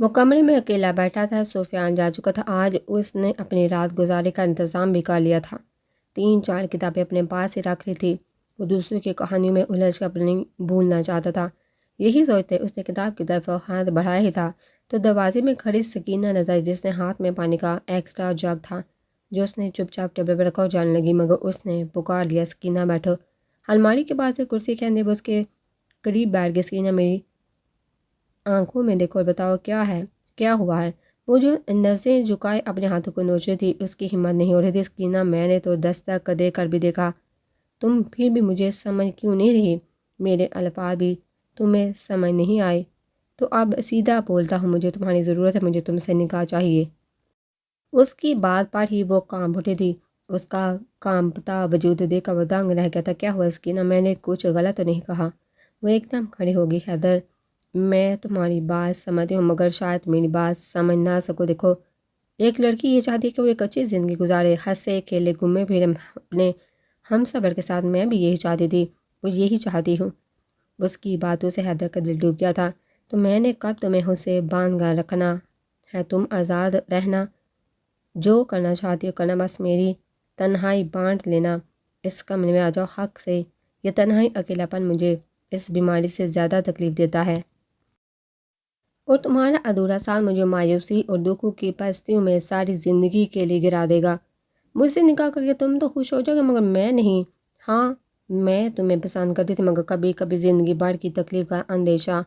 وہ کمرے میں اکیلا بیٹھا تھا۔ سفیان جا چکا تھا۔ آج اس نے اپنی رات گزارے کا انتظام بھی کر لیا تھا۔ 3-4 کتابیں اپنے پاس ہی رکھ لی تھی۔ وہ دوسروں کی کہانیوں میں الجھ کر اپنی بھولنا چاہتا تھا۔ یہی سوچتے اس نے کتاب کی طرف ہاتھ بڑھایا ہی تھا تو دروازے میں کھڑی سکینہ نظر آئی، جس نے ہاتھ میں پانی کا ایکسٹرا جگ تھا جو اس نے چپ چاپ ٹیبل پر رکھا اور جانے لگی، مگر اس نے پکار دیا، سکینہ بیٹھو۔ الماری کے پاس سے کرسی کھینچے وہ اس کے قریب بیٹھ گئی۔ سکینہ میری آنکھوں میں دیکھو اور بتاؤ کیا ہوا ہے؟ وہ جو نظریں جھکائے اپنے ہاتھوں کو نوچ رہی تھی، اس کی ہمت نہیں ہو رہی تھی۔ سکینہ میں نے تو دستک دے کر بھی دیکھا، تم پھر بھی مجھے سمجھ کیوں نہیں رہی؟ میرے الفاظ بھی تمہیں سمجھ نہیں آئے تو اب سیدھا بولتا ہوں، مجھے تمہاری ضرورت ہے، مجھے تم سے نکاح چاہیے۔ اس کی بات پر ہی وہ کانپ اٹھی تھی۔ اس کا کانپتا وجود دیکھ کر وہ دنگ رہ گیا تھا۔ کیا ہوا سکینہ؟ میں نے کچھ غلط تو نہیں کہا؟ وہ ایک دم کھڑی ہوگی۔ حیدر، میں تمہاری بات سمجھتی ہوں مگر شاید میری بات سمجھ نہ سکو۔ دیکھو، ایک لڑکی یہ چاہتی ہے کہ وہ ایک اچھی زندگی گزارے، ہنسے کھیلے گھومے پھرے اپنے ہم سفر کے ساتھ۔ میں بھی یہی چاہتی تھی، وہ یہی چاہتی ہوں۔ اس کی باتوں سے حیدر کا دل ڈوب گیا تھا۔ تو میں نے کب تمہیں اسے باندھ کر رکھنا ہے؟ تم آزاد رہنا، جو کرنا چاہتی ہو کرنا، بس میری تنہائی بانٹ لینا۔ اس کمرے میں آ جاؤ حق سے۔ یہ تنہائی اکیلا پن مجھے اس بیماری سے زیادہ تکلیف دیتا ہے، اور تمہارا ادھورا سال مجھے مایوسی اور دکھوں کی پستیوں میں ساری زندگی کے لیے گرا دے گا۔ مجھ سے نکاح کر کے تم تو خوش ہو جاؤ گے مگر میں نہیں۔ ہاں، میں تمہیں پسند کرتی تھی مگر کبھی کبھی زندگی بھر کی تکلیف کا اندیشہ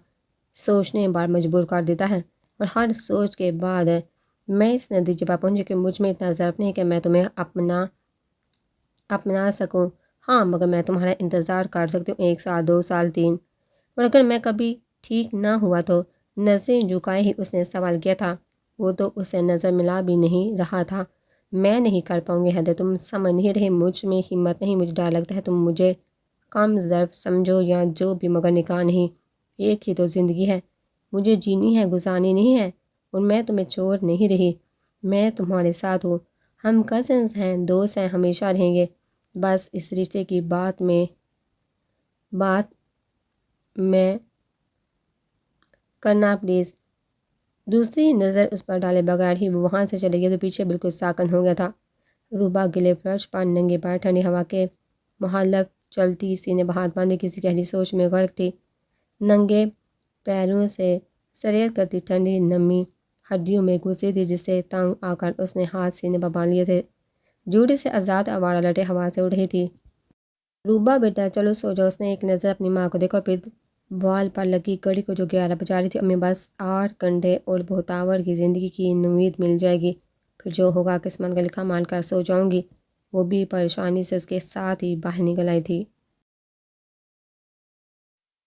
سوچنے بار مجبور کر دیتا ہے، اور ہر سوچ کے بعد میں اس نتیجے پر پہنچی کہ مجھ میں اتنا ضعف نہیں کہ میں تمہیں اپنا سکوں۔ ہاں، مگر میں تمہارا انتظار کر سکتی ہوں، 1 سال، 2 سال، 3۔ اور اگر میں کبھی ٹھیک نہ ہوا تو؟ نظریں جھکائے ہی اس نے سوال کیا تھا۔ وہ تو اسے نظر ملا بھی نہیں رہا تھا۔ میں نہیں کر پاؤں گی حیدر، تم سمجھ نہیں رہے، مجھ میں ہمت نہیں، مجھے ڈر لگتا ہے تم مجھے کم ضعف سمجھو یا جو بھی، مگر نکاح نہیں۔ ایک ہی تو زندگی ہے، مجھے جینی ہے، گزارنی نہیں ہے، اور میں تمہیں چھوڑ نہیں رہی۔ میں تمہارے ساتھ ہوں، ہم کزنز ہیں، دوست ہیں، ہمیشہ رہیں گے۔ بس اس رشتے کی بات میں کرنا پلیز۔ دوسری نظر اس پر ڈالے بغیر ہی وہ وہاں سے چلے گیا تو پیچھے بالکل ساکن ہو گیا تھا۔ روبا گلے فرش پر ننگے پیر ٹھنڈی ہوا کے مخالف چلتی، سینے پر ہاتھ باندھے کسی گہری سوچ میں غرق تھی۔ ننگے پیروں سے سریت کرتی ٹھنڈی نمی ہڈیوں میں گھسی تھی، جس سے تنگ آ کر اس نے ہاتھ سینے پر باندھ لیے تھے۔ جوڑے سے آزاد آوارہ لٹے ہوا سے اڑ رہی تھی۔ روبا بیٹا چلو سو جاؤ۔ اس نے ایک نظر اپنی ماں کو دیکھا اور پھر وال پر لگی گھڑی کو جو 11 بجا رہی تھی۔ امی، بس 8 گھنٹے اور بہتاور کی زندگی کی نوید مل جائے گی، پھر جو ہوگا قسمت کا لکھا مان کر سو جاؤں گی۔ وہ بھی پریشانی سے اس کے ساتھ ہی باہر نکل آئی تھی۔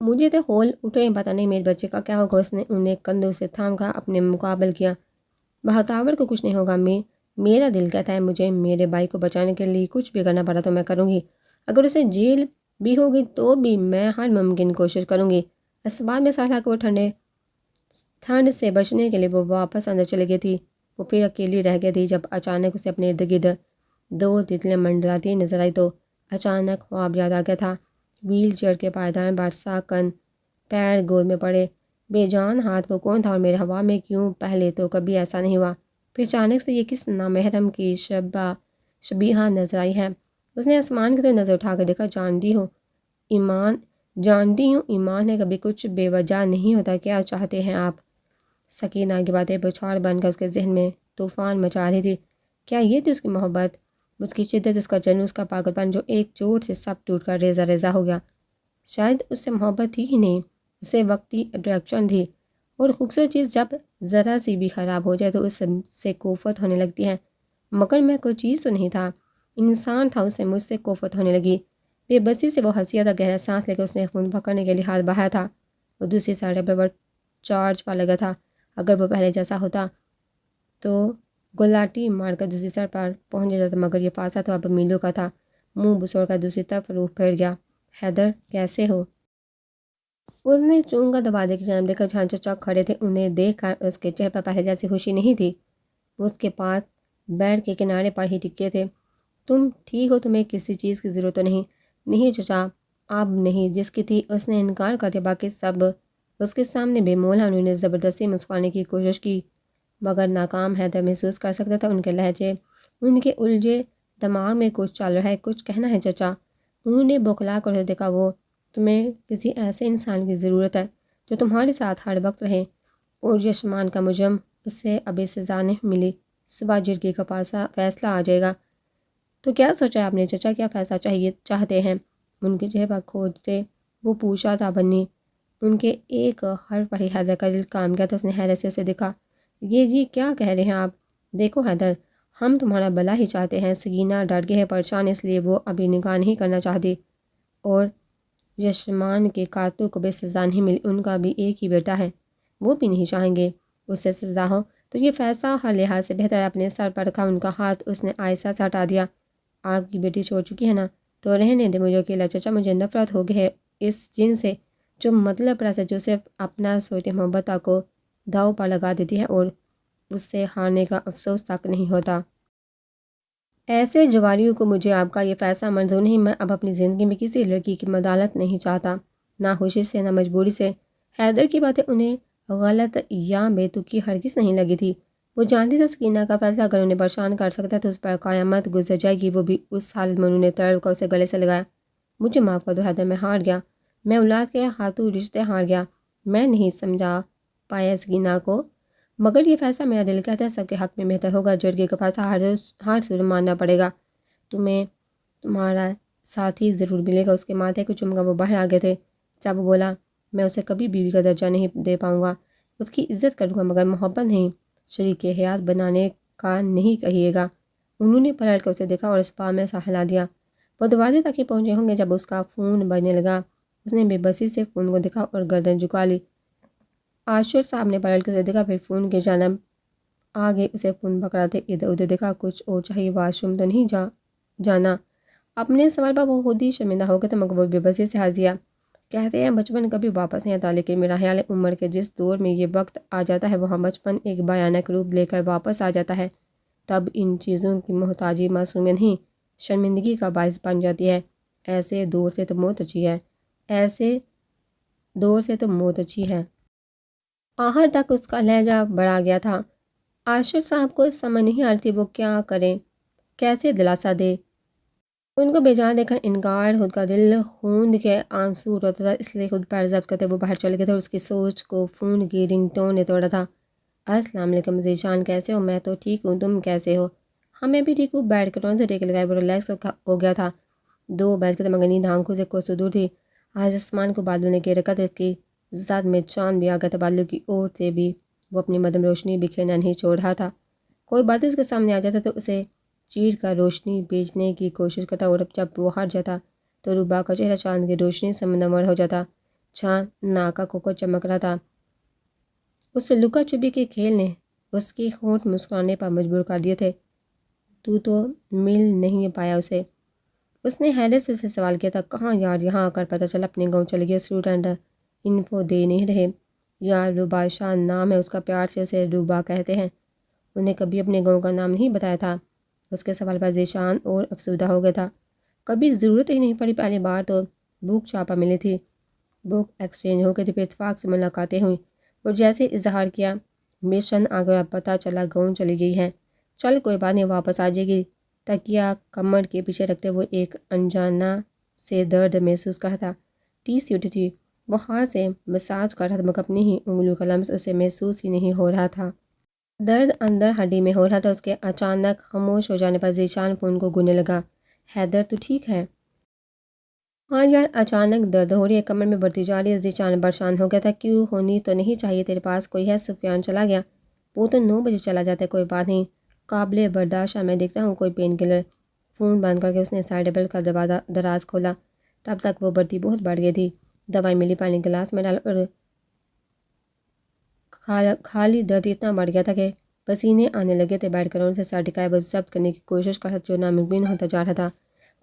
مجھے تو ہول اٹھے، پتہ نہیں میرے بچے کا کیا ہوگا۔ اس نے انہیں کندھوں سے تھام کر اپنے مقابل کیا۔ بہتاور کو کچھ نہیں ہوگا امی، میرا دل کہتا ہے مجھے میرے بھائی کو بچانے کے لیے کچھ بھی کرنا پڑا تو میں کروں گی، اگر اسے جیل بھی ہوگی تو بھی میں ہر ممکن کوشش کروں گی۔ اسباب میں صالحہ کو ٹھنڈ سے بچنے کے لیے وہ واپس اندر چلی گئی تھی۔ وہ پھر اکیلی رہ گئی تھی جب اچانک اسے اپنے ارد گرد 2 تتلیاں منڈلاتی نظر آئی تو اچانک خواب یاد آ گیا تھا۔ ویل چیئر کے پائیدان پر ساکن پیر گود میں پڑے، بے جان ہاتھ وہ کون تھا اور میرے ہوا میں کیوں؟ پہلے تو کبھی ایسا نہیں ہوا، پھر اچانک سے یہ کس نامحرم کی شبیہہ نظر آئی ہے۔ اس نے آسمان کی طرف نظر اٹھا کر دیکھا۔ جانتی ہوں ایمان ہے کبھی کچھ بے وجہ نہیں ہوتا۔ کیا چاہتے ہیں آپ؟ سکینہ کی باتیں بچھاڑ بن کر اس کے ذہن میں طوفان مچا رہی تھی۔ کیا یہ تھی اس کی محبت، اس کی شدت، اس کا جنون، اس کا پاگل پن جو ایک چوٹ سے سب ٹوٹ کر ریزہ ریزہ ہو گیا؟ شاید اس سے محبت تھی ہی نہیں، اسے وقتی اٹریکشن تھی، اور خوبصورت چیز جب ذرا سی بھی خراب ہو جائے تو اس سے کوفت ہونے لگتی ہے۔ مگر میں کوئی چیز تو نہیں تھا، انسان تھا، اس سے مجھ سے کوفت ہونے لگی۔ بے بسی سے وہ ہنسیا تھا، گہرا سانس لے کر اس نے خون پکڑنے کے لیے ہاتھ بڑھایا تھا۔ وہ دوسری سائڈ پر چارج پر لگا تھا۔ اگر وہ پہلے جیسا ہوتا تو گلاٹی مار کر دوسری سائڈ پر پہنچ جاتا، مگر یہ فاصلہ تو اب میلوں کا تھا۔ منہ بسوڑ کر دوسری طرف روح پھیر گیا۔ حیدر، کیسے ہو؟ اس نے چونگا دروازے کی جانب دیکھا جہاں چچا کھڑے تھے۔ انہیں دیکھ کر اس کے چہرے پر پہلے جیسی خوشی نہیں تھی۔ وہ اس کے پاس بیڈ کے کنارے پر ہی ٹکے تھے۔ تم ٹھیک ہو؟ تمہیں کسی چیز کی ضرورت تو نہیں؟ نہیں چچا، اب نہیں، جس کی تھی اس نے انکار کر دیا، باقی سب اس کے سامنے بے مول انہوں نے زبردستی مسکرانے کی کوشش کی مگر ناکام۔ حیدر محسوس کر سکتا تھا ان کے لہجے، ان کے الجھے دماغ میں کچھ چل رہا ہے۔ کچھ کہنا ہے چچا؟ انہوں نے بوکھلا کر دیکھا۔ وہ تمہیں کسی ایسے انسان کی ضرورت ہے جو تمہارے ساتھ ہر وقت رہے، اور یشمان کا مجرم، اسے ابھی سزا نہیں ملی، صبح جرگے کا فیصلہ آ جائے گا۔ تو کیا سوچا ہے آپ نے چچا؟ کیا فیصلہ چاہتے ہیں؟ ان کے چہرے پر کھوجتے وہ پوچھا تھا۔ بنی ان کے ایک حرف پر ہی حیدر کا دل کام گیا تو اس نے حیرت سے اسے دیکھا۔ یہ جی کیا کہہ رہے ہیں آپ؟ دیکھو حیدر، ہم تمہارا بھلا ہی چاہتے ہیں۔ سکینہ ڈر گئی ہے، پریشان، اس لیے وہ ابھی نکاح نہیں کرنا چاہتی، اور یشمان کے قاتل کو بھی سزا نہیں ملی، ان کا بھی ایک ہی بیٹا ہے، وہ بھی نہیں چاہیں گے اس سے سزا ہو، تو یہ فیصلہ ہر لحاظ سے بہتر ہے۔ اپنے سر پر رکھا ان کا ہاتھ اس نے آہستہ سے ہٹا دیا۔ آپ کی بیٹی چھوڑ چکی ہے نا، تو رہنے دے مجھے اکیلا۔ چچا مجھے نفرت ہو گئی ہے اس جن سے، جو مطلب رس ہے، جو صرف اپنا سوچتے محبت کو داؤ پر لگا دیتی ہے اور اس سے ہارنے کا افسوس تک نہیں ہوتا۔ ایسے جواریوں کو مجھے آپ کا یہ فیصلہ منظور نہیں۔ میں اب اپنی زندگی میں کسی لڑکی کی مداخلت نہیں چاہتا، نہ خوشی سے نہ مجبوری سے۔ حیدر کی باتیں انہیں غلط یا بے تکی ہرگز نہیں لگی تھی۔ وہ جانتی تھی سکینہ کا فیصلہ اگر انہیں پریشان کر سکتا تو اس پر قیامت گزر جائے گی۔ وہ بھی اس حالت میں انہوں نے تڑپ کر اسے گلے سے لگایا۔ مجھے معاف کر دو حیدر، میں ہار گیا، میں اولاد کے ہاتھوں رشتے ہار گیا، میں نہیں سمجھا پایا سکینہ کو، مگر یہ فیصلہ میرا دل کہتا ہے سب کے حق میں بہتر ہوگا۔ جرگے کا فیصلہ ہر صورت ماننا پڑے گا۔ تمہیں تمہارا ساتھی ضرور ملے گا۔ اس کے ماتھے کو چوم کر وہ باہر آ گئے تھے۔ جب وہ بولا، میں اسے کبھی بیوی کا درجہ نہیں دے پاؤں گا، اس کی عزت کروں گا، مگر محبت نہیں، شریک حیات بنانے کا نہیں کہیے گا۔ انہوں نے پلٹ کر اسے دیکھا اور اس پا میں سا ہلا دیا۔ وہ دروازے تک ہی پہنچے ہوں گے جب اس کا فون بجنے لگا۔ اس نے بے بسی سے فون کو دیکھا اور گردن جھکا لی۔ عاشور صاحب نے پلٹ کر اسے دیکھا، پھر فون کی جانب آگے اسے فون پکڑاتے ادھر ادھر دیکھا۔ کچھ اور چاہیے؟ واش روم تو نہیں جانا؟ اپنے سوال پر وہ خود ہی شرمندہ ہو گئے تو مگر وہ بے بسی سے ہنس دیا۔ کہتے ہیں بچپن کبھی واپس نہیں آتا، لیکن میرا خیال ہے عمر کے جس دور میں یہ وقت آ جاتا ہے وہاں بچپن ایک بھیانک روپ لے کر واپس آ جاتا ہے۔ تب ان چیزوں کی محتاجی معصومیت نہیں، شرمندگی کا باعث بن جاتی ہے۔ ایسے دور سے تو موت اچھی ہے، ایسے دور سے تو موت اچھی ہے۔ آخر تک اس کا لہجہ بڑھا گیا تھا۔ عاشور صاحب کو سمجھ نہیں آ رہی تھی وہ کیا کریں، کیسے دلاسا دے۔ ان کو بے جان دیکھ کر انکار، خود کا دل خون کے آنسو روتا تھا، اس لیے خود پر ضبط کرتے وہ باہر چلے گئے تھے اور اس کی سوچ کو فون کی رنگ ٹون نے توڑا تھا۔ السلام علیکم ذیشان، کیسے ہو؟ میں تو ٹھیک ہوں، تم کیسے ہو؟ ہاں میں بھی ٹھیک ہوں۔ بیٹھ کے ٹون سے ٹیک لگائے وہ ریلیکس ہو گیا تھا۔ 2 بج کے مگر نیند آنکھوں سے کوسوں دور تھی۔ آج آسمان کو بادلوں نے گھیر رکھا تھا، اس کی زد میں چاند بھی آ گیا تھا، بادلوں کی اور سے بھی وہ اپنی مدھم روشنی بکھیرنا نہیں چھوڑ رہا تھا۔ کوئی بادل اس کے سامنے آ جاتا تو اسے چیر کر روشنی بیچنے کی کوشش کرتا، اور اب جب وہ ہٹ جاتا تو روبا کا چہرہ چاند کی روشنی سے منور ہو جاتا۔ چاند ناکا کو چمک رہا تھا۔ اس لکا چھپی کے کھیل نے اس کی ہونٹ مسکرانے پر مجبور کر دیے تھے۔ تو مل نہیں پایا اسے؟ اس نے حیرت سے اسے سوال کیا تھا۔ کہاں یار، یہاں آ کر پتہ چلا اپنے گاؤں چلے گیا، اسٹوڈنٹ انفو دے نہیں رہے۔ یار روبا شاہ نام ہے اس کا، پیار سے اسے روبا کہتے ہیں۔ انہیں کبھی اپنے گاؤں کا نام نہیں بتایا تھا۔ اس کے سوال پر ذیشان اور افسردہ ہو گیا تھا۔ کبھی ضرورت ہی نہیں پڑی، پہلی بار تو بک چھاپا ملی تھی، بک ایکسچینج ہو گئی تھی، پھر اتفاق سے ملاقاتیں ہوئیں اور جیسے اظہار کیا مشن آ گیا، پتہ چلا گاؤں چلی گئی ہے۔ چل کوئی بات نہیں، واپس آ جائے گی۔ تکیہ کمر کے پیچھے رکھتے وہ ایک انجانا سے درد محسوس کر رہا تھا۔ ٹیس سی اٹھی تھی، وہ ہاتھ سے مساج کر رہا تھا مگر اپنی ہی انگلیوں کا لمس اسے محسوس ہی نہیں ہو رہا تھا۔ درد اندر ہڈی میں ہو رہا تھا۔ اس کے اچانک خاموش ہو جانے پر ذیشان فون کو گننے لگا۔ حیدر تو ٹھیک ہے؟ ہاں یار، اچانک درد ہو رہی ہے، کمر میں بڑھتی جا رہی ہے۔ ذیشان پریشان ہو گیا تھا۔ کیوں ہونی تو نہیں چاہیے، تیرے پاس کوئی ہے؟ سفیان چلا گیا؟ وہ تو 9 بجے چلا جاتا ہے، کوئی بات نہیں، قابل برداشت ہے، میں دیکھتا ہوں کوئی پین کلر۔ فون بند کر کے اس نے سائڈ ٹیبل کا دروازہ دراز کھولا۔ تب تک وہ بڑھتی بہت بڑھ گئی تھی۔ دوائی ملی، پانی گلاس میں ڈال اور خالی درد اتنا بڑھ گیا تھا کہ پسینے آنے لگے تھے۔ بیٹھ کر ان سے سر ٹکائے وہ ضبط کرنے کی کوشش کر رہا تھا جو ناممکن ہوتا جا رہا تھا۔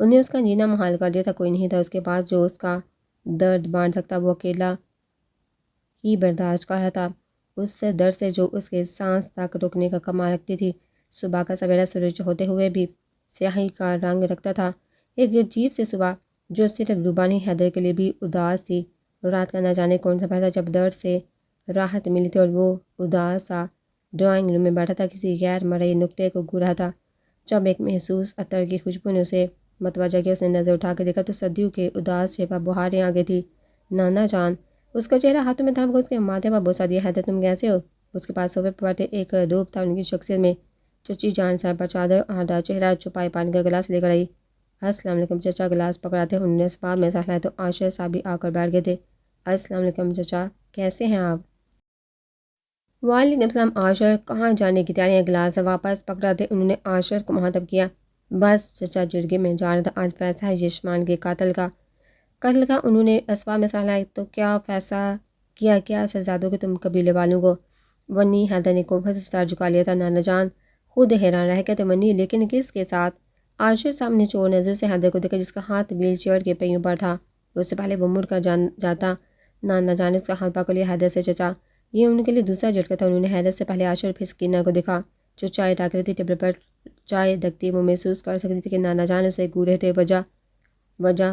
انہیں اس کا جینا محال کر دیا تھا، کوئی نہیں تھا اس کے پاس جو اس کا درد بانٹ سکتا، وہ اکیلا ہی برداشت کر رہا تھا۔ اس سے درد سے جو اس کے سانس تک روکنے کا کمال رکھتی تھی۔ صبح کا سویرا سورج ہوتے ہوئے بھی سیاہی کا رنگ رکھتا تھا، ایک عجیب سی صبح جو صرف روبا نہیں حیدر کے لیے بھی اداس تھی۔ رات کا نہ جانے کون سا پہر تھا جب درد سے راحت ملی تھی اور وہ اداس سا ڈرائنگ روم میں بیٹھا تھا، کسی غیر مرئی نقطے کو گو رہا تھا، جب ایک محسوس عطر کی خوشبو نے اسے متوجہ کیا۔ اس نے نظر اٹھا کے دیکھا تو صدیوں کے اداس شفا بہاریں آ گئی تھی۔ نانا جان، اس کا چہرہ ہاتھوں میں تھام کر اس کے ماتھے پر بوسہ دیا۔ حیدر تم کیسے ہو؟ اس کے پاس صوفے پر بیٹھے ایک روب تھا ان کی شخصیت میں۔ چچی جان صاحب پر چادر آدھا چہرہ چھپائے پانی کا گلاس لے کر آئی۔ السلام علیکم چچا، گلاس پکڑا تھے انہوں نے اسباب میں سہلایا تو عاشر صاحب بھی آ کر بیٹھ گئے تھے۔ السلام علیکم چچا، کیسے ہیں آپ؟ وعلیکم السلام عاشر، کہاں جانے کی تیاریاں؟ گلاس واپس پکڑا تھے انہوں نے عاشر کو مخاطب کیا۔ بس چچا جرگے میں جا رہا تھا، آج فیصلہ ہے یشمان کے قتل کا انہوں نے اسباب میں سہلایا۔ تو کیا فیصلہ کیا؟ کیا شہزادوں کے تم قبیلے والوں کو؟ ونی، حیدر نے کوفت سے سر جھکا لیا تھا۔ نانا جان خود حیران رہ گئے تھے۔ ونی، لیکن کس کے ساتھ؟ عاشر صاحب نے چور نظر سے حیدر کو دیکھا جس کا ہاتھ ویل چیئر کے پہیوں پر تھا۔ اس سے پہلے وہ مڑ کر جاتا نانا جان نے اس کا ہاتھ پکڑ لیا۔ حیدر سے چچا، یہ ان کے لیے دوسرا جھٹکا تھا۔ انہوں نے حیدر سے پہلے عاشر پھر سکینہ کو دیکھا جو چائے ڈال رہی تھی ٹیبل پر چائے دکتی۔ وہ محسوس کر سکتی تھی کہ نانا جان اسے گورے تھے۔ وجہ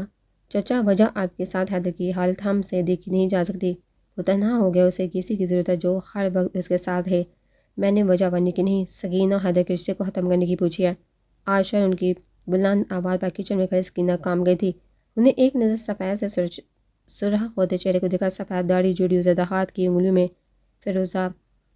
چچا، وجہ آپ کے ساتھ حیدر کی حالت ہم سے دیکھی نہیں جا سکتی۔ وہ تنہا ہو گیا، اسے کسی کی ضرورت ہے جو ہر وقت اس کے ساتھ ہے۔ میں نے وجہ ونی کی نہیں، سکینہ حیدر کے رشتے کو ختم کرنے کی پوچھی ہے۔ عاشر ان کی بلند آواز پر کچن میں کھڑی سکینہ کام گئی تھی۔ انہیں ایک نظر سفید سے سرخ ہوتے چہرے کو دیکھا، سفید داڑھی جڑی ہوئی زیادہ ہاتھ کی انگلیوں میں فیروزہ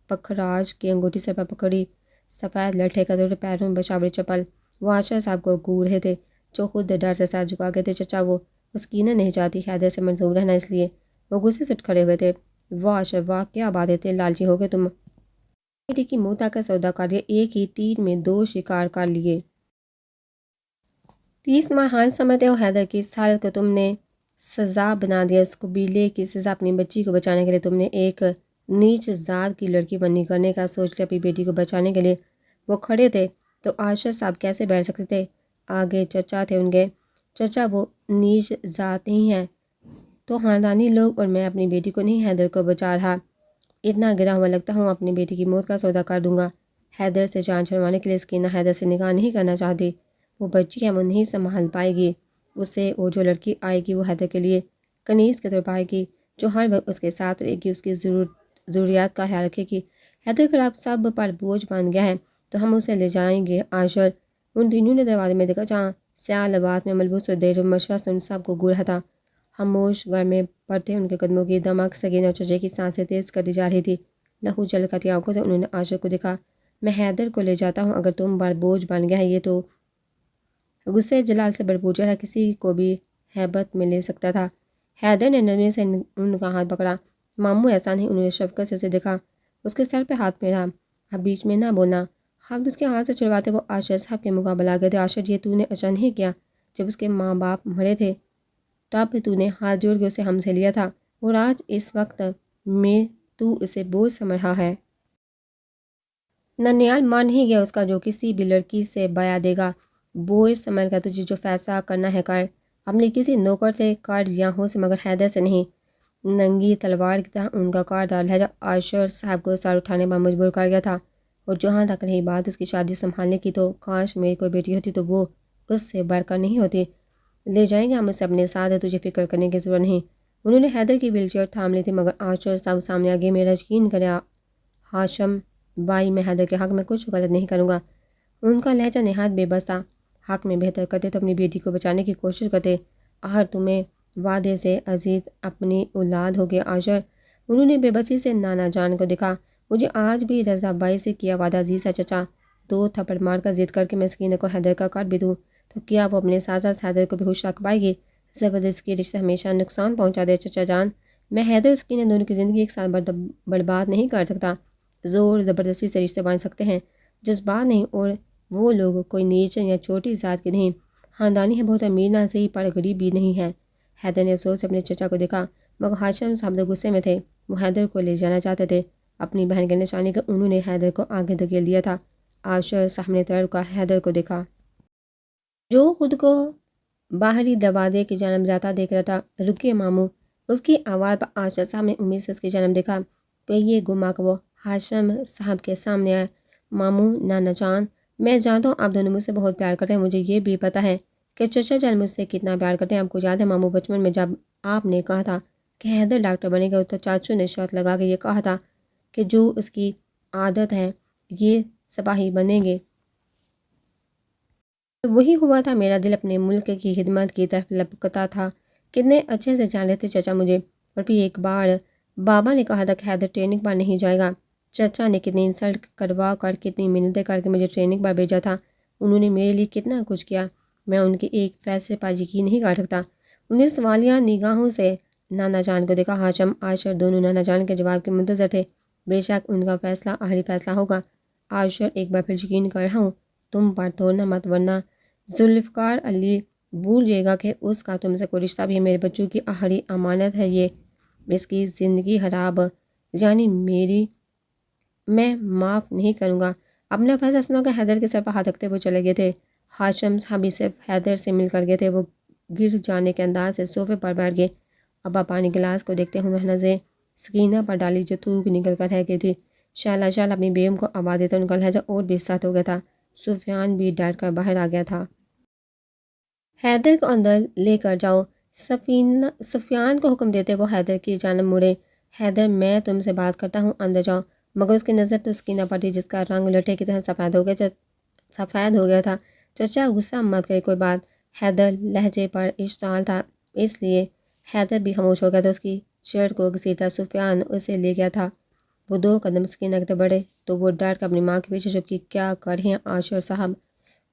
پکھراج کی انگوٹھی سر پر پکڑی سفید لٹھے کا دور، پیروں میں بچاوڑی چپل۔ وہ عاشر صاحب کو گور رہے تھے جو خود ڈر سے سر جھکا گئے تھے۔ چچا، وہ سکینہ نہیں چاہتی حیدر سے منظور رہنا، اس لیے وہ غصے سے کھڑے ہوئے تھے۔ واہ عاشر واہ، کیا باتیں تھے، لالچی ہو گئے تم۔ بیٹی کی موت کا سودا کر دیا، ایک ہی تیر میں دو شکار کر لیے۔ 30 ماہان سمجھتے ہو حیدر کی اس حالت کو تم نے سزا بنا دیا، اس قبیلے کی سزا۔ اپنی بچی کو بچانے کے لیے تم نے ایک نیچ ذات کی لڑکی بنی کرنے کا سوچ لیا۔ اپنی بیٹی کو بچانے کے لیے وہ کھڑے تھے تو عاشر صاحب کیسے بیٹھ سکتے تھے؟ آگے چچا تھے ان کے۔ چچا، وہ نیچ ذات نہیں ہے تو خاندانی لوگ، اور میں اپنی بیٹی کو نہیں حیدر کو بچا رہا۔ اتنا گرا ہوا لگتا ہوں اپنی بیٹی کی موت کا سودا کر دوں گا۔ حیدر سے جان چھڑوانے کے لیے سکینہ حیدر سے نکاح نہیں کرنا چاہتی۔ وہ بچی ہے، وہ نہیں سنبھال پائے گی اسے۔ وہ جو لڑکی آئے گی وہ حیدر کے لیے کنیز کے طور پر آئے گی جو ہر وقت اس کے ساتھ رہے گی، اس کی ضروریات کا خیال رکھے گی۔ حیدر کا آپ سب پر بوجھ بن گیا ہے تو ہم اسے لے جائیں گے عاشر۔ ان تینوں نے دروازے میں دیکھا جہاں سیاہ لباس میں ملبوس اور دیر مشرس ان سب کو گور رہا تھا۔ خاموش گھر میں پڑتے ان کے قدموں کی دمک سکینہ اور چچے کی سانسیں تیز کر دی جا رہی تھی۔ لہو چھلکتی آنکھوں سے انہوں نے عاشر کو دیکھا۔ میں حیدر کو لے جاتا ہوں، اگر تم پر بوجھ بن گیا ہے یہ تو۔ غصے جلال سے بھرپور چہرہ کسی کو بھی ہیبت میں لے سکتا تھا۔ حیدر نے نرمی سے ان کا ہاتھ پکڑا۔ ماموں ایسا نہیں، انہوں نے شفقت سے اسے دیکھا، اس کے سر پہ ہاتھ پھیرا۔ اب بیچ میں نہ بولنا۔ ہاتھ اس کے ہاتھ سے چھڑواتے وہ عاشر صاحب کے مقابلہ آ گئے تھے۔ عاشر، یہ تو نے اچھا نہیں کیا، جب اس کے ماں باپ مرے تھے تب تو نے ہاتھ جوڑ کے اسے ہم سے لیا تھا، اور آج اس وقت میں تو اسے بوجھ سمجھ رہا ہے۔ ننیال مان ہی گیا اس کا جو کسی بھی لڑکی سے بیعت دے گا۔ بوجھ سمجھ کر تجھے جو فیصلہ کرنا ہے کر، اپنے کسی نوکر سے کر یا ہو سے، مگر حیدر سے نہیں۔ ننگی تلوار کی طرح ان کا کاردار لہجہ عاشر صاحب کو سر اٹھانے پر مجبور کر گیا تھا۔ اور جہاں تک رہی بات اس کی شادی سنبھالنے کی، تو کاش میری کوئی بیٹی ہوتی تو وہ اس سے بڑھ کر نہیں ہوتی۔ لے جائیں گے ہم اسے اپنے ساتھ، ہے تجھے فکر کرنے کی ضرورت نہیں۔ انہوں نے حیدر کی ویل چیئر تھام لی تھی مگر عاشر صاحب سامنے آگے۔ میرا یقین کرے ہاشم بھائی، میں حیدر کے حق میں کچھ غلط نہیں کروں گا۔ ان کا لہجہ نہایت بے بس تھا۔ حق میں بہتر کرتے تو اپنی بیٹی کو بچانے کی کوشش کرتے۔ آخر تمہیں وعدے سے عزیز اپنی اولاد ہو گیا عاشر۔ انہوں نے بے بسی سے نانا جان کو دیکھا۔ مجھے آج بھی رضا بائی سے کیا وعدہ عزیز ہے چچا۔ 2 تھپڑ مار کر ضد کر کے میں سکینہ کو حیدر کا کر بھی دوں تو کیا وہ اپنے ساتھ ساتھ حیدر کو بھی خوش رکھ پائے گی؟ زبردستی رشتے ہمیشہ نقصان پہنچا دے چچا جان۔ میں حیدر اور سکینہ دونوں کی زندگی ایک ساتھ برباد نہیں کر سکتا۔ زور زبردستی سے رشتے باندھ سکتے ہیں، جذبات نہیں، اور وہ لوگ کوئی نیچ یا چھوٹی ذات کے نہیں، خاندانی ہے، بہت امیر نہ صحیح پر غریب بھی نہیں ہے۔ حیدر نے افسوس سے اپنے چچا کو دیکھا مگر ہاشم صاحب غصے میں تھے۔ وہ حیدر کو لے جانا چاہتے تھے اپنی بہن کے نشانی کا۔ انہوں نے حیدر کو آگے دھکیل دیا تھا۔ عاشر صاحب نے طرف کا حیدر کو دیکھا جو خود کو باہری دروازے کی جانب جاتا دیکھ رہا تھا۔ رکیے ماموں، اس کی آواز پر عاشر صاحب نے امید سے اس کی جانب دیکھا۔ پہیے گما کہ وہ ہاشم صاحب کے سامنے آئے۔ ماموں، نانا جان، میں جانتا ہوں آپ دونوں مجھ سے بہت پیار کرتے ہیں، مجھے یہ بھی پتہ ہے کہ چچا جان مجھ سے کتنا پیار کرتے ہیں۔ آپ کو یاد ہے ماموں، بچپن میں جب آپ نے کہا تھا کہ حیدر ڈاکٹر بنے گا تو چاچو نے شرط لگا کے یہ کہا تھا کہ جو اس کی عادت ہے یہ سپاہی بنیں گے۔ وہی ہوا تھا، میرا دل اپنے ملک کی خدمت کی طرف لپکتا تھا۔ کتنے اچھے سے جان لیتے چچا مجھے۔ اور پھر ایک بار بابا نے کہا تھا کہ حیدر ٹریننگ پر نہیں جائے گا۔ چچا نے کتنی انسلٹ کروا کر کتنی منتیں کر کے مجھے ٹریننگ پر بھیجا تھا۔ انہوں نے میرے لیے کتنا کچھ کیا، میں ان کے ایک فیصلے پر یقین نہیں کر سکتا۔ انہیں سوالیہ نگاہوں سے نانا جان کو دیکھا۔ ہاشم عائشر دونوں نانا جان کے جواب کے منتظر تھے۔ بے شک ان کا فیصلہ آخری فیصلہ ہوگا۔ عائشر ایک بار پھر یقین کر رہا ہوں تم پر توڑنا مت، ورنہ ذوالفقار علی بھول جائے گا کہ اس کا تم سے کوئی رشتہ بھی ہے۔ میرے بچوں کی آخری امانت ہے یہ، اس کی زندگی خراب یعنی میری میں معاف نہیں کروں گا۔ اپنا فیصلہ سنا کر حیدر کے سر پر ہاتھ رکھتے وہ چلے گئے تھے۔ ہاشم صاحب بھی صرف حیدر سے مل کر گئے تھے۔ وہ گر جانے کے انداز سے صوفے پر بیٹھ گئے۔ ابا پانی گلاس کو دیکھتے ہوئے نظریں سکینہ پر ڈالی جو تھوک نکل کر رہ گئی تھی۔ شالا اپنی بیگم کو آواز دیتا ان کا لہجہ اور بھی سخت ہو گیا تھا۔ سفیان بھی ڈر کر باہر آ گیا تھا۔ حیدر کو اندر لے کر جاؤ، سفیان کو حکم دیتے وہ حیدر کی جانب مڑے۔ حیدر میں تم سے بات کرتا ہوں، اندر جاؤ۔ مگر اس کی نظر تو سکینہ پر تھی جس کا رنگ لٹے کی طرح سفید ہو گیا تھا۔ چچا غصہ مت کرے، کوئی بات۔ حیدر لہجے پر اشتعال تھا اس لیے حیدر بھی خاموش ہو گیا تھا۔ اس کی شرٹ کو گھسیٹا سفیان اسے لے گیا تھا۔ وہ 2 قدم سکینہ کی طرف بڑھے تو وہ ڈر کر اپنی ماں کے پیچھے چھپ کی۔ کیا کر رہے ہیں عاشر صاحب؟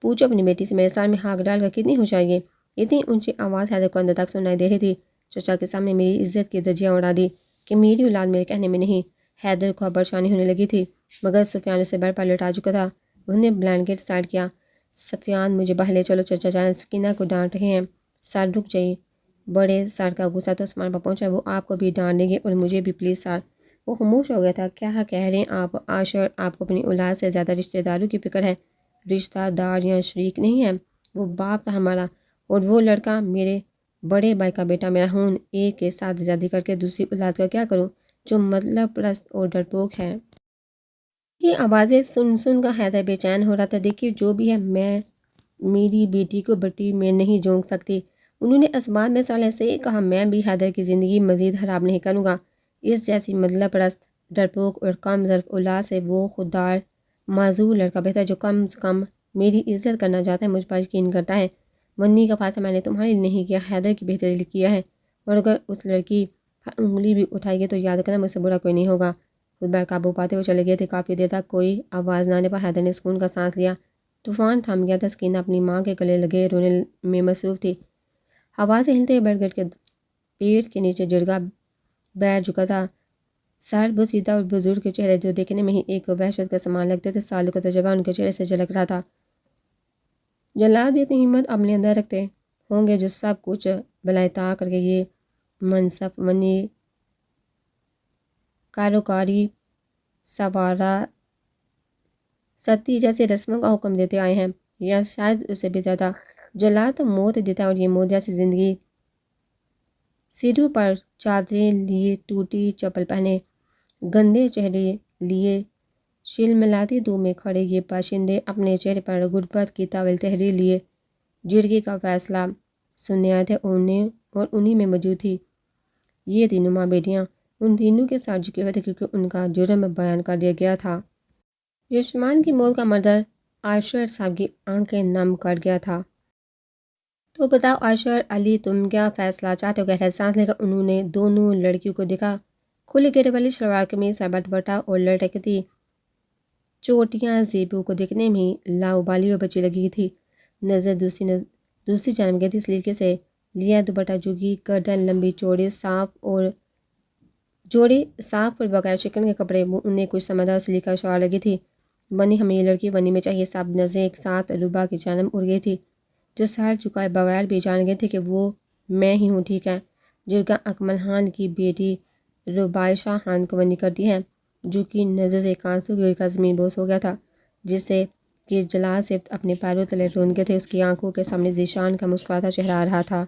پوچھو اپنی بیٹی سے۔ میرے سر میں ہاتھ ڈال کر کتنی ہوشیاری ہے؟ اتنی اونچی آواز حیدر کو اندر تک سنائی دے رہی تھی۔ چچا کے سامنے میری عزت کی دھجیاں اڑا دی کہ میری اولاد میرے کہنے میں نہیں۔ حیدر کو پریشانی ہونے لگی تھی مگر سفیان اسے بیڈ پر لٹا چکا تھا۔ انہوں نے بلینکٹ سائڈ کیا۔ سفیان مجھے باہر لے چلو، چچا جان سکینہ کو ڈانٹ رہے ہیں۔ سر رک جائیے، بڑے سر کا غصہ تو آسمان پر پہنچا، وہ آپ کو بھی ڈانٹ دیں گے اور مجھے بھی پلیز سر۔ وہ خاموش ہو گیا تھا۔ کیا کہہ رہے ہیں آپ عاشر؟ آپ کو اپنی اولاد سے زیادہ رشتہ داروں کی فکر ہے؟ رشتہ دار یا شریک نہیں ہے، وہ باپ تھا ہمارا، اور وہ لڑکا میرے بڑے بھائی کا بیٹا۔ میرا خون ایک کے ساتھ آزادی کر کے دوسری اولاد کا کیا کروں جو مطلب پرست اور ڈرپوک ہے؟ یہ آوازیں سن کر حیدر بے چین ہو رہا تھا۔ دیکھیے جو بھی ہے، میں میری بیٹی کو بٹی میں نہیں جھونک سکتی۔ انہوں نے اسباب میں سال ایسے ہی کہا، میں بھی حیدر کی زندگی مزید خراب نہیں کروں گا۔ اس جیسی مطلب پرست، ڈرپوک اور کم ظرف اولاد سے وہ خوددار معذور لڑکا بہتر جو کم سے کم میری عزت کرنا چاہتا ہے، مجھ پر یقین کرتا ہے۔ منی کا فیصلہ میں نے تمہارے لیے نہیں کیا، حیدر کی بہتری لیے کیا ہے، اور اگر اس لڑکی پر انگلی بھی اٹھائی گئی تو یاد کرنا مجھ سے برا کوئی نہیں ہوگا۔ خود پر قابو پاتے وہ چلے گئے تھے۔ کافی دیر تک کوئی آواز نہ آنے پر حیدر نے سکون کا سانس لیا۔ طوفان تھم گیا تھا۔ سکینہ اپنی ماں کے گلے لگے رونے میں مصروف تھی۔ ہوا سے ہلتے بیڈ کے پیٹ کے نیچے جڑگا بیٹھ چکا تھا۔ سر بوسیدہ اور بزرگ کے چہرے جو دیکھنے میں ہی ایک وحشت کا سامان لگتے تھے، سالوں کا تجربہ ان کے چہرے سے جھلک رہا تھا۔ جلاد اتنی ہمت اپنے اندر رکھتے ہوں گے جو سب کچھ بلائے طاق کر کے یہ منصب منی کاروکاری سوارا ستی جیسے رسموں کا حکم دیتے آئے ہیں، یا شاید اسے بھی زیادہ۔ جلاد تو موت دیتا ہے، اور یہ موت جیسی زندگی۔ سیدھوں پر چادریں لیے، ٹوٹی چپل پہنے، گندے چہرے لیے شلملاتی دھوپ میں کھڑے یہ باشندے اپنے چہرے پر غربت کی طویل تحریر لیے جرگے کا فیصلہ سننے آئے تھے، اور انہی میں موجود تھی یہ تینوں ماں بیٹیاں۔ ان تینوں کے ساتھ جھکے ہوئے تھے کیونکہ ان کا جرم بیان کر دیا گیا تھا۔ یشمان کی موت کا منظر عاشر صاحب کی آنکھیں نم کر گیا تھا۔ تو بتاؤ عاشر علی، تم کیا فیصلہ چاہتے ہو؟ گہرا سانس لے کر انہوں نے دونوں لڑکیوں کو دیکھا۔ کھلے گھیرے والی شلوار قمیض، سربت بٹا اور لٹکتی چوٹیاں زیبو کو دیکھنے میں لاؤبالی اور بچی لگی تھی۔ نظر دوسری جانب گئی تھی۔ سلیقے سے لیا دوپٹہ، جوگی گردن لمبی، جوڑے صاف اور بغیر شکن کے کپڑے، انہیں کچھ سمجھدار سلیقہ شعار لگی تھی۔ بنی ہمیں یہ لڑکی بنی میں چاہیے۔ سب نظریں ایک ساتھ ربا کی جانب اڑ گئی تھی جو سر جھکائے بغیر بھی جان گئی تھی کہ وہ میں ہی ہوں، ٹھیک ہے۔ جرگہ اکمل خان کی بیٹی ربائشہ خان کو بنی کرتی ہے، جو کی نظر سے ایک آنسو گر کر زمین بوس ہو گیا تھا، جس سے کہ جلاد صرف اپنے پیروں تلے رون کے تھے۔ اس کی آنکھوں کے سامنے ذیشان کا مسکراتا چہرہ آ رہا تھا۔